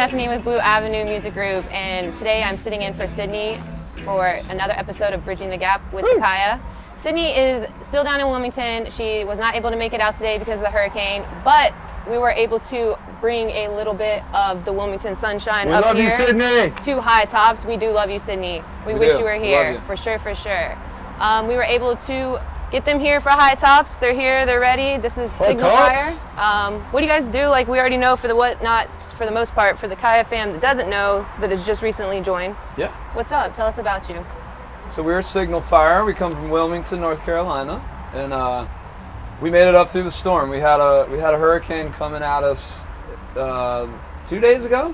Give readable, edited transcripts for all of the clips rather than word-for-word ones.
Stephanie with Blue Avenue Music Group, and today I'm sitting in for Sidnie for another episode of Bridging the Gap with Kaya. Sidnie is still down in Wilmington. She was not able to make it out today because of the hurricane, but we were able to bring a little bit of the Wilmington sunshine up here to Hightopps. We do love you, Sidnie. We wish you were here, for sure, for sure. We were able to get them here for Hightopps. They're here, they're ready. This is Signal Fire. What do you guys do? Like, we already know for the for the most part, for the Kaya fam that doesn't know, that has just recently joined. Yeah. What's up? Tell us about you. So we're Signal Fire. We come from Wilmington, North Carolina, and we made it up through the storm. We had a hurricane coming at us 2 days ago,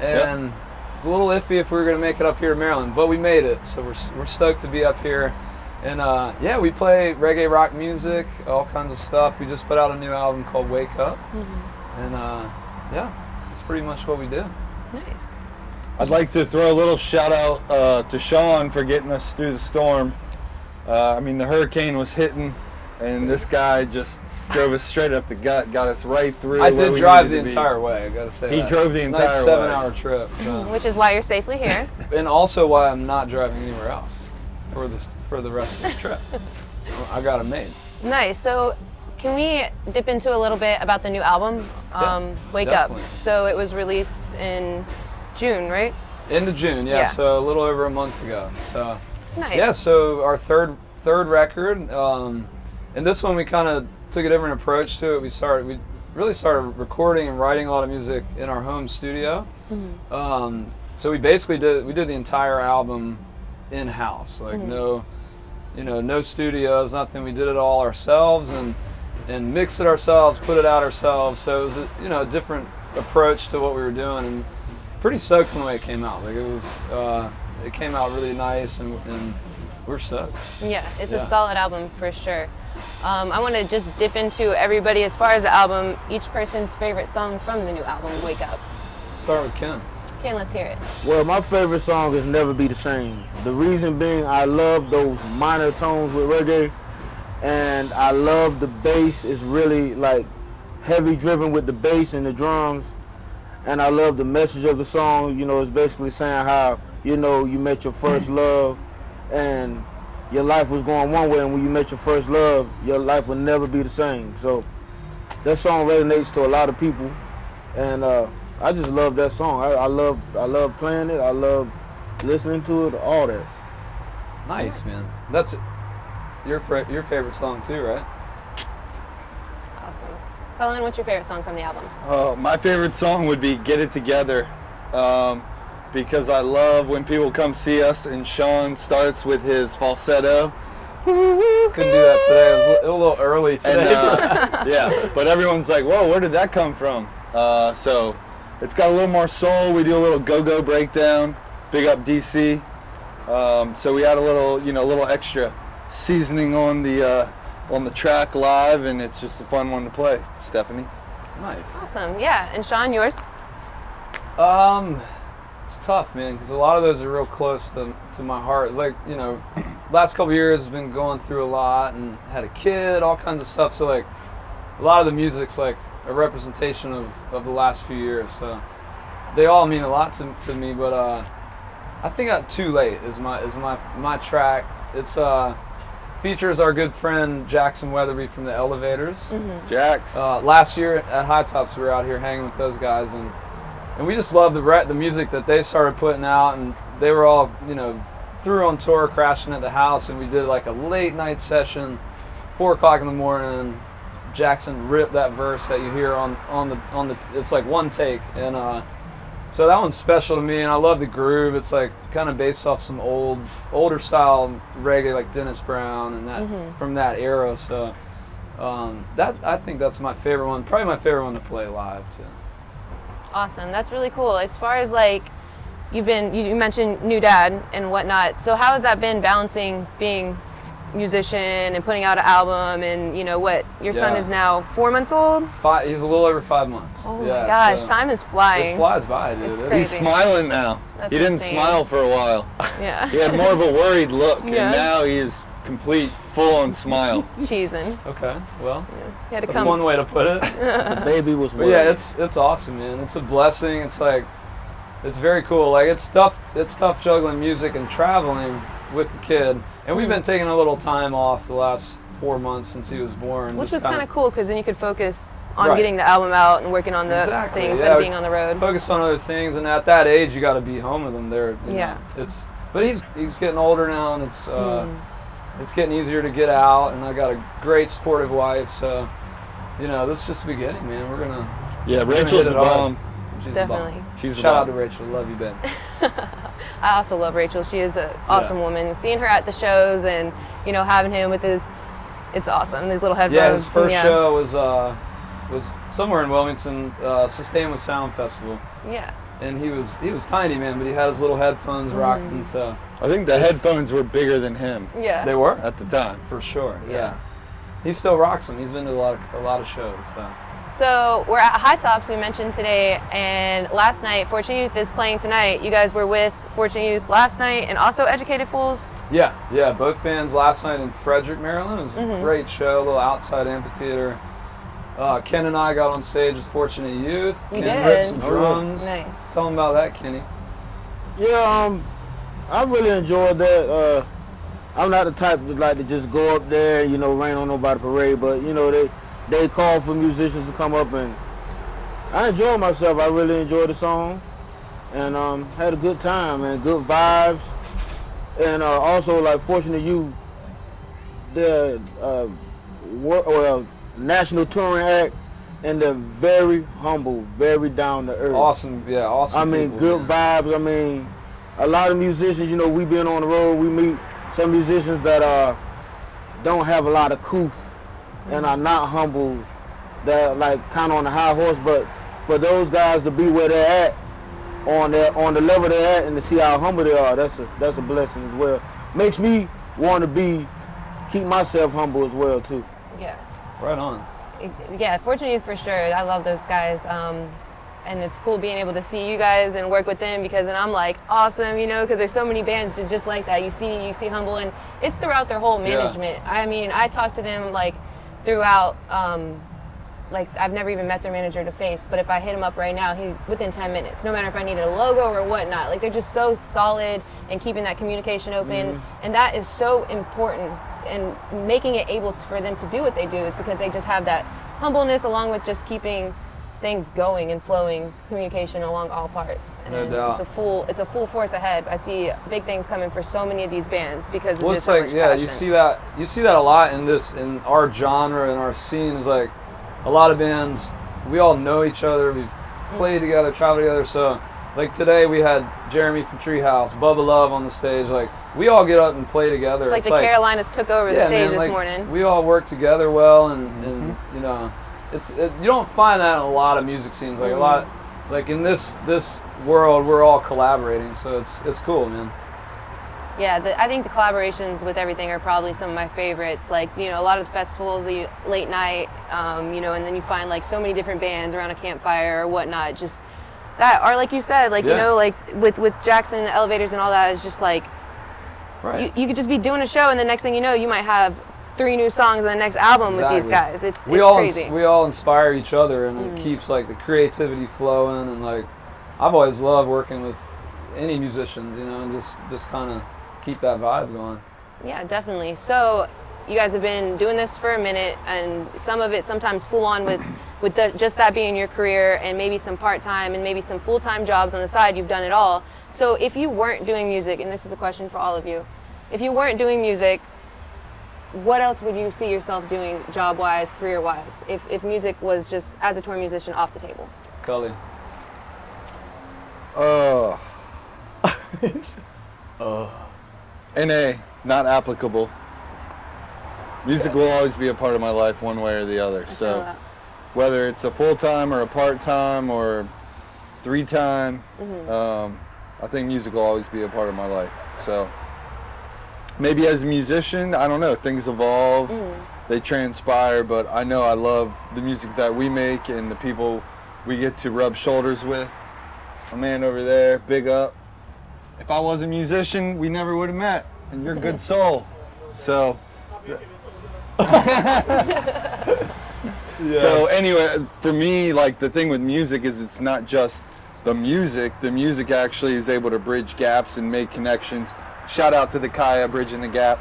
and it's a little iffy if we were going to make it up here in Maryland, but we made it. So we're stoked to be up here. And yeah, we play reggae rock music, all kinds of stuff. We just put out a new album called Wake Up. And yeah, that's pretty much what we do. Nice. I'd like to throw a little shout out to Sean for getting us through the storm. I mean, the hurricane was hitting, and this guy just drove us straight up the gut, got us right through. I did drive the entire way, I gotta say. He drove the entire way. Nice 7-hour trip. Which is why you're safely here. And also why I'm not driving anywhere else for the rest of the trip. I got it made. Nice. So can we dip into a little bit about the new album, Wake definitely. Up? So it was released in June, right? Into June, yeah. So a little over a month ago. So nice. Yeah, so our third record, and this one we kind of took a different approach to it. We really started recording and writing a lot of music in our home studio. So we basically did the entire album in-house, like no studios, nothing. We did it all ourselves and mixed it ourselves, put it out ourselves. So it was a different approach to what we were doing, and pretty stoked when the way it came out. Like it came out really nice, and we're stoked. Yeah, it's a solid album for sure. I want to just dip into everybody as far as the album, each person's favorite song from the new album, Wake Up. Start with Ken. Ken, let's hear it. Well, my favorite song is Never Be the Same. The reason being, I love those minor tones with reggae, and I love the bass. It's really like heavy driven with the bass and the drums, and I love the message of the song. It's basically saying how, you met your first love, and your life was going one way, and when you met your first love, your life will never be the same. So that song resonates to a lot of people, and I just love that song. I love playing it. I love listening to it. All that. Nice, man. That's your favorite song too, right? Awesome. Cullen, what's your favorite song from the album? My favorite song would be Get It Together, because I love when people come see us and Sean starts with his falsetto. Couldn't do that today. It was a little early today. And, yeah, but everyone's like, whoa, where did that come from? So it's got a little more soul. We do a little go-go breakdown. Big up DC. So we had a little extra seasoning on the track live, and it's just a fun one to play. Stephanie. Nice. Awesome. Yeah. And Sean, yours? It's tough, man, because a lot of those are real close to my heart. Like, last couple years I've been going through a lot and had a kid, all kinds of stuff. So like, a lot of the music's like a representation of the last few years. So they all mean a lot to me. But I think Too Late is my track. It's features our good friend Jackson Weatherby from the Elevators. Jax. Last year at Hightopps we were out here hanging with those guys, and we just love the music that they started putting out, and they were all, through on tour, crashing at the house, and we did like a late night session, 4 o'clock in the morning. Jackson ripped that verse that you hear on the it's like one take, and so that one's special to me, and I love the groove. It's like kind of based off some older style reggae like Dennis Brown and that from that era. So I think that's my favorite one, probably my favorite one to play live too. Awesome. That's really cool. As far as like, you mentioned new dad and whatnot. So how has that been balancing being musician and putting out an album, and what your son is now 4 months old? He's a little over 5 months. Oh my gosh, so time is flying. It flies by, dude. It's He's crazy. smiling now. That's he didn't insane. smile for a while. Yeah. He had more of a worried look, and now he's complete full-on smile. Cheesing. Okay, well, He had to that's come. one way to put it. The baby was But yeah, it's awesome, man. It's a blessing. It's like, it's very cool. Like, it's tough juggling music and traveling with the kid. And we've been taking a little time off the last 4 months since he was born. Which just was kind of cool because then you could focus on Right. getting the album out and working on the Exactly, things yeah, instead of being on the road. Focus on other things, and at that age, you got to be home with him. There, Yeah. But he's getting older now, and it's getting easier to get out. And I got a great supportive wife, so this is just the beginning, man. We're gonna Rachel's hit the it hard. bomb. She's Definitely. the bomb. She's the Shout out bomb. to Rachel. Love you, Ben. I also love Rachel. She is an awesome woman. Seeing her at the shows and having him with it's awesome. His little headphones. Yeah, his first show was somewhere in Wilmington, Sustain with Sound Festival. Yeah. And he was tiny, man, but he had his little headphones rocking, so I think the headphones were bigger than him Yeah. they were at the time. for sure. Yeah. Yeah, he still rocks them. He's been to a lot of shows. So we're at Hightopps, we mentioned today, and last night, Fortunate Youth is playing tonight. You guys were with Fortunate Youth last night and also Educated Fools. Yeah, both bands last night in Frederick, Maryland. It was a great show, a little outside amphitheater. Ken and I got on stage with Fortunate Youth. You Ken did. ripped some Oh, drums. Nice. Tell them about that, Kenny. Yeah, I really enjoyed that. I'm not the type to like to just go up there, rain on nobody parade, but they call for musicians to come up, and I enjoyed myself. I really enjoyed the song, and had a good time and good vibes, and also like Fortunate Youth, the national touring act, and they're very humble, very down to earth. Awesome, awesome. I mean, people, good man. vibes. I mean, a lot of musicians, we been on the road, we meet some musicians that don't have a lot of couth and are not humble, that like kind of on the high horse, but for those guys to be where they're at, on the level they're at, and to see how humble they are, that's a blessing as well. Makes me want to keep myself humble as well too. Yeah. Right on. Yeah, Fortunate Youth for sure. I love those guys. And it's cool being able to see you guys and work with them because then I'm like, awesome, because there's so many bands just like that. You see Humble, and it's throughout their whole management. I mean, I talk to them like throughout, like I've never even met their manager to face, but if I hit him up right now, within 10 minutes, no matter if I needed a logo or whatnot, like they're just so solid and keeping that communication open. And that is so important, and making it able for them to do what they do is because they just have that humbleness along with just keeping things going and flowing communication along all parts. And No doubt. it's a full force ahead. I see big things coming for so many of these bands because Well, of it's just so like, much passion. you see that a lot in our genre and our scene. Is like a lot of bands, we all know each other, we play together, travel together. So like today we had Jeremy from Treehouse, Bubba Love on the stage. Like we all get up and play together. It's like the Carolinas took over the stage this morning. We all work together well, and you don't find that in a lot of music scenes. Like a lot, like in this world, we're all collaborating, so it's cool, man. Yeah, I think the collaborations with everything are probably some of my favorites. Like, a lot of the festivals, late night, and then you find like so many different bands around a campfire or whatnot. Just that, or like you said, like like with Jackson and the Elevators and all that, it's just like you could just be doing a show, and the next thing you know, you might have 3 new songs on the next album with these guys. It's crazy. We all inspire each other, and it keeps like the creativity flowing. And like I've always loved working with any musicians, and just kind of keep that vibe going. Yeah, definitely. So you guys have been doing this for a minute, and some of it sometimes full on with just that being your career, and maybe some part-time and maybe some full-time jobs on the side. You've done it all. So if you weren't doing music, and this is a question for all of you, if you weren't doing music, what else would you see yourself doing job-wise, career-wise, if music was just, as a tour musician, off the table? Cully. NA, not applicable. Music will always be a part of my life one way or the other. So whether it's a full-time or a part-time or 3-time, I think music will always be a part of my life. So maybe as a musician, I don't know, things evolve, they transpire, but I know I love the music that we make and the people we get to rub shoulders with. My man over there, big up. If I was a musician, we never would have met, and you're a good soul. So So anyway, for me, like the thing with music is it's not just the music. The music actually is able to bridge gaps and make connections. Shout out to the Kaya Bridging the Gap.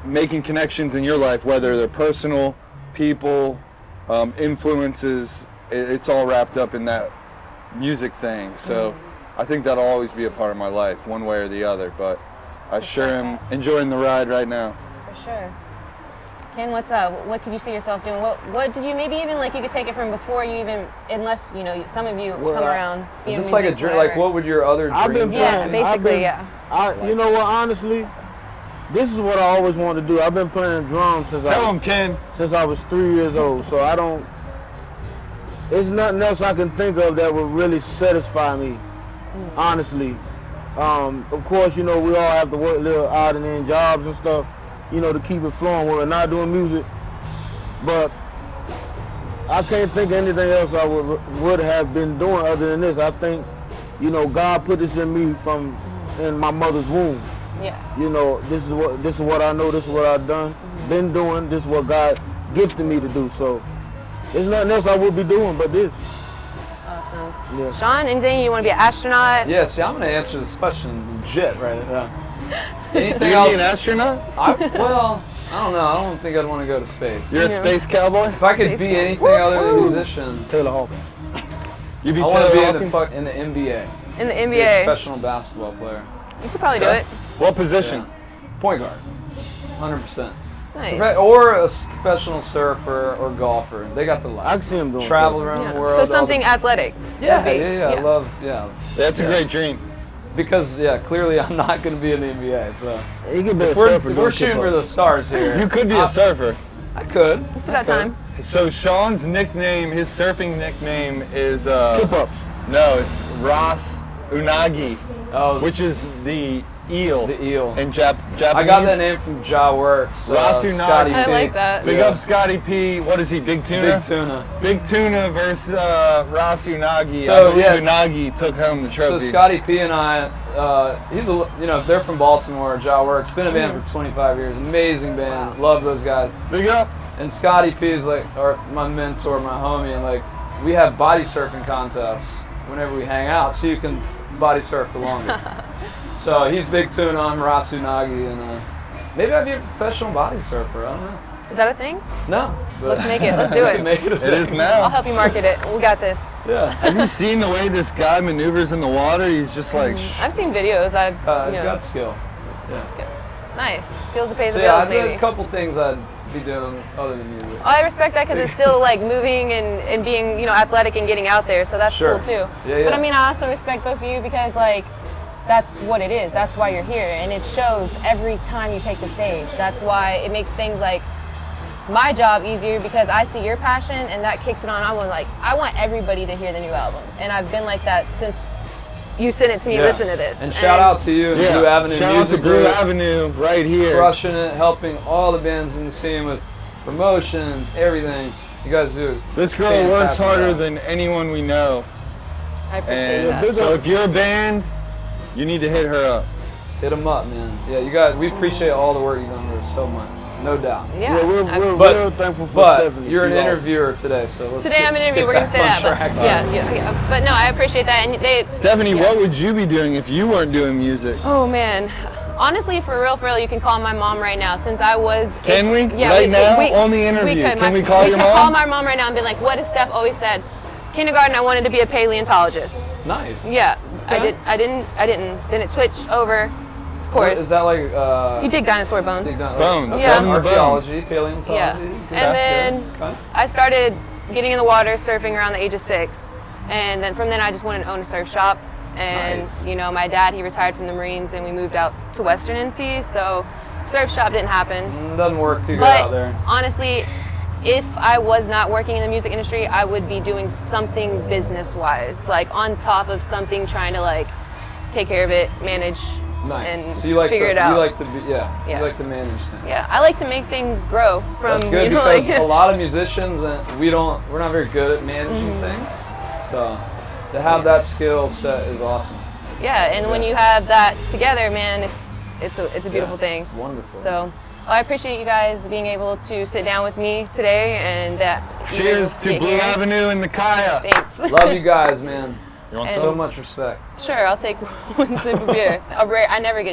Making connections in your life, whether they're personal, people, influences, it's all wrapped up in that music thing. So I think that'll always be a part of my life, one way or the other. But I sure am enjoying the ride right now. For sure. Ken, what's up? What could you see yourself doing? What did you maybe even like? You could take it from before you even, unless you know some of you come around. Is this like a dream? Like, what would your other dreams? Yeah, basically, yeah. You know what? Honestly, this is what I always wanted to do. I've been playing drums since since I was 3 years old. So I don't. There's nothing else I can think of that would really satisfy me. Honestly, of course, you know we all have to work little odd and end jobs and stuff, you know, to keep it flowing when we're not doing music. But I can't think of anything else I would have been doing other than this. I think, you know, God put this in me from in my mother's womb. Yeah. You know, this is what I know. This is what I've done, been doing. This is what God gifted me to do. So there's nothing else I would be doing but this. Awesome. Yeah. Sean, anything you want to be an astronaut? Yeah, see, I'm going to answer this question legit right now. Anything You else? be an astronaut? Well, I don't know. I don't think I'd want to go to space. You're a space cowboy? If I could be anything other than a musician, Taylor Hawkins. You be I want to Taylor be Hawkins? in the NBA. In the Be a NBA, professional basketball player. you could probably do it. What position? Yeah. Point guard. 100%. Nice. Or a professional surfer or golfer. They got the life. I can see him doing Travel something. around Yeah. the world. So something athletic. Yeah, would be- yeah. I love, That's a great dream. Because, clearly I'm not going to be in the NBA. So He can be a if we're surfer, if don't we're skip shooting for up. the stars here, You could be a surfer. I could. You still got time. So Sean's nickname, his surfing nickname is Skip ups. no, it's Ras Unagi, Oh, which is the eel. the eel. In Japanese. I got that name from Ja Works. Rasu Scotty Nagi. I P. like that. Big Yeah. up Scotty P. What is he? Big tuna. Big tuna. Big tuna versus Ras Unagi. So, I believe yeah. Unagi took home the trophy. So Scotty P and I, they're from Baltimore. Ja Works, been a band for 25 years. Amazing band. Love those guys. Big up. And Scotty P is like my mentor, my homie, and like we have body surfing contests whenever we hang out, so you can body surf the longest. So he's Big Tuna, I'm Rasu Nagi, and maybe I'd be a professional body surfer. I don't know. Is that a thing? No. But Let's make it. Let's do we it. can make it a It thing. is now. I'll help you market it. We got this. Yeah. Have you seen the way this guy maneuvers in the water? He's just like, I've seen videos. I've Got skill. skill. Nice. Skills to pay the So yeah, bills, I did baby. a couple things I'd be doing other than music. I respect that because it's still like moving and being, athletic and getting out there. So that's Sure. cool too. Yeah. But I mean, I also respect both of you because like, that's what it is. That's why you're here. And it shows every time you take the stage. That's why it makes things like my job easier because I see your passion and that kicks it on. I want everybody to hear the new album. And I've been like that since you sent it to me, listen to this. And shout out to you and Blue Avenue shout out Music to Blue Group. Avenue right here. Crushing it, helping all the bands in the scene with promotions, everything. You guys do. This girl fantastic works harder job. than anyone we know. I appreciate And that. so if you're a band, you need to hit her up. Hit them up, man. Yeah, you guys. We appreciate all the work you've done with us so much, no doubt. Yeah. Yeah, we're But- real thankful for But Stephanie. you're an She's awesome. interviewer today, so let's Today I'm an interview. We're gonna say that. But, yeah. But no, I appreciate that. And Stephanie, yeah. what would you be doing if you weren't doing music? Oh man, honestly, for real, you can call my mom right now. Since I was, Can we? Yeah, Right now? On the interview. We could. Can we call your could mom? call my mom right now and be like, "What has Steph always said? Kindergarten, I wanted to be a paleontologist." Nice. Yeah, Okay. I didn't. Then it switched over. Of course. Is that like you dig dinosaur bones? Bones. Yeah. Loving the bone. Archaeology, paleontology. Yeah. good And back then there. Okay. I started getting in the water, surfing around the age of 6, and then from then I just wanted to own a surf shop. And Nice. my dad, he retired from the Marines, and we moved out to Western NC, so surf shop didn't happen. Doesn't work too good But out there. honestly, if I was not working in the music industry, I would be doing something business-wise, like on top of something, trying to like take care of it, manage, Nice. and So you like figure to it out. you like to be Yeah. You like to manage things. Yeah, I like to make things grow from That's good like because a lot of musicians we're not very good at managing Mm-hmm. things. So to have that skill set is awesome. yeah, and when Yeah. you have that together, man, it's a beautiful Yeah, thing. It's wonderful. So I appreciate you guys being able to sit down with me today and Cheers to Blue Avenue and Nikaya. Thanks. Love you guys, man. You want And- So much respect. Sure, I'll take one sip of beer. I never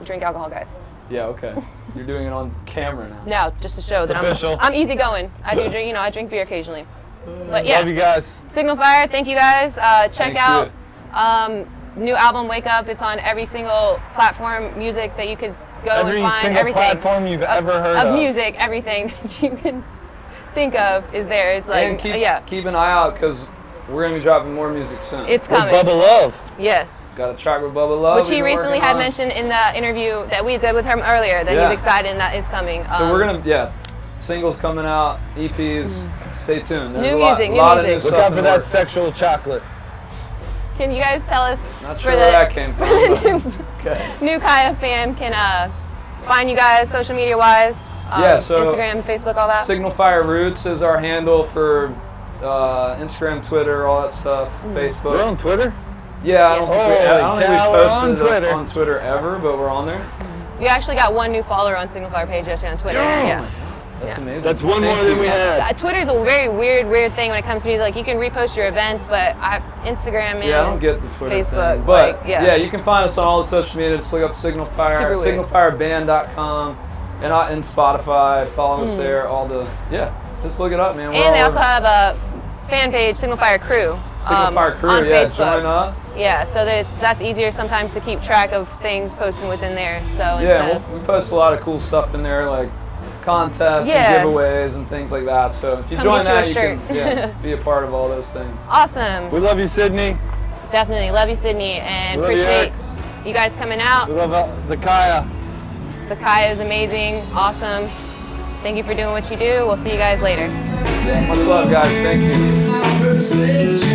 drink alcohol, guys. Yeah, okay. You're doing it on camera now. No, just to show that official. I'm easygoing. I do drink, I drink beer occasionally. But yeah, Love you guys. Signal Fire, thank you guys. Check Thank out new album Wake Up. It's on every single platform music that you could go Every and find. single Everything platform you've ever heard of. music, everything that you can think of is there. It's like And keep an eye out because we're going to be dropping more music soon. it's With coming. Bubba Love. Yes. Got a track with Bubba Love. Which he recently had mentioned in the interview that we did with him earlier that Yeah. he's excited and that is coming. So we're going to, singles coming out, EPs. Stay tuned. There's New a lot, music, new lot of music. new Look stuff out in for the that works. sexual chocolate. Can you guys tell us Not for sure where that came from. the but- okay. new Kaya fam can find you guys social media wise? So Instagram, Facebook, all that. Signal Fire Roots is our handle for Instagram, Twitter, all that stuff, Facebook. We're on Twitter? Yeah, I don't think Holy cow, we're on we've posted Twitter. on Twitter ever, but we're on there. We actually got one new follower on Signal Fire page yesterday on Twitter. That's amazing. That's one Thank more than you. we had. Twitter's a very weird thing when it comes to music. Like you can repost your events, but Instagram, man. Yeah, I don't get the Twitter Facebook, thing. But like, yeah. you can find us on all the social media. Just look up Signal Fire, Super weird. signalfireband.com, and Spotify. Follow us there. Just look it up, man. We're And they all also have a fan page, Signal Fire Crew. Signal Fire Crew. On Yeah, Facebook. join up. Yeah, so that's easier sometimes to keep track of things posting within there. So Yeah, instead of- we post a lot of cool stuff in there, like contests Yeah. and giveaways and things like that. So if you Come join get you a that, you shirt. can be a part of all those things. awesome. We love you, Sidney. Definitely love you, Sidney, and Love you, appreciate Eric. you guys coming out. We love the Kaya. The Kaya is amazing, awesome. Thank you for doing what you do. We'll see you guys later. Much love, guys. Thank you.